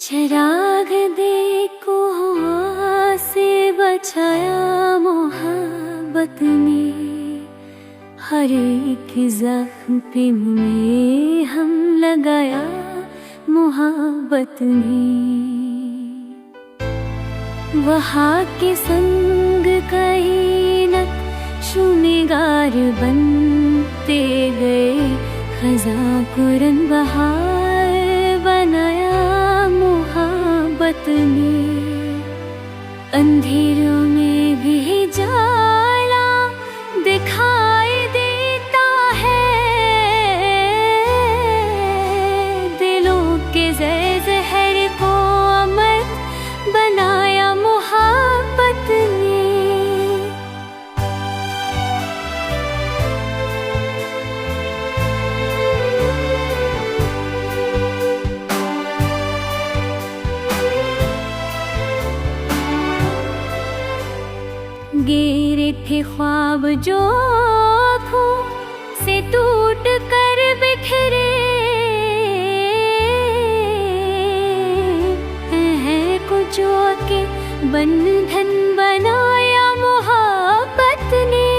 चिराग देखो हवा से बचाया मोहब्बत ने, हर एक जख्म पे में हम लगाया मोहब्बत ने। वहाँ के संग कायनात शुनिगार बनते गए, खज़ां कुरन बहार बनाया मोहब्बत ने। अंधेरों में भी जाला दिखाई देता है, दिलों के ज़हर को अमर बनाया मोहब्बत ने। गिरे थे ख्वाब जो आँखों से टूट कर बिखरे, हैं कुछ के बंधन बनाया मोहब्बत ने।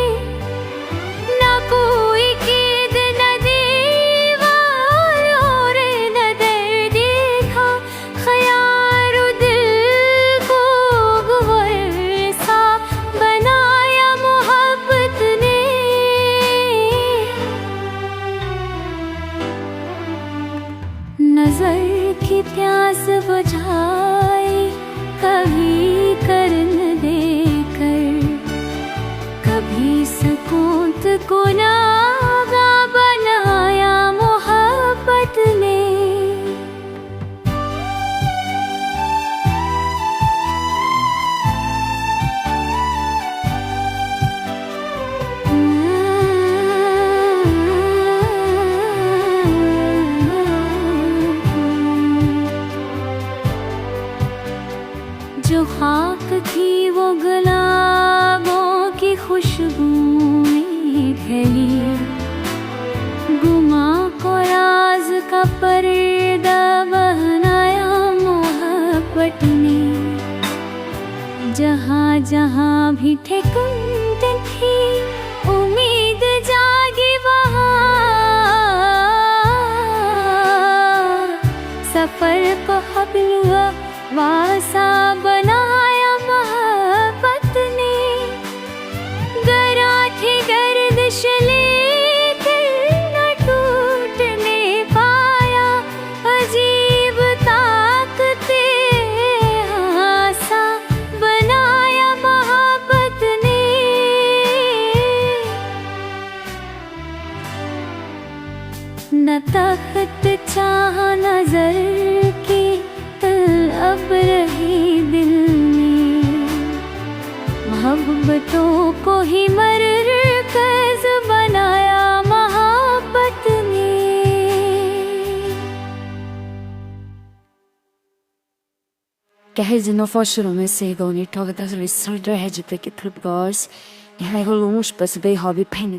ना कोई कीद न दीवार और न दर्द देखा, ख्याल दिल को गौर सा बनाया मोहब्बत ने। नजर की प्यास बुझाई कभी करन देकर, कभी सुकूत को नागा बनाया मोहब्बत ने। जो खाक थी वो गुलाबों की खुशबू में ढली, गुमा को राज का पर्दा बनाया मोहब्बत ने। जहाँ जहाँ भी ठिकाने थी उम्मीद जागी, वहाँ सफर को हबलुआ वासा बनाया मोहब्बत ने। गरा थी गर्दिश लेकर न टूटने पाया, अजीब ताकते आसा बनाया मोहब्बत ने। न तख्त चाह नजर की अब रही दिल में, मोहब्बतों को ही मरकज़ बनाया मोहब्बत ने। Gehalten noch Vorstellungen sehen und ich habe das Restaurant hätte ich getroupt gas. Ich habe nur uns bei Hobby Penny.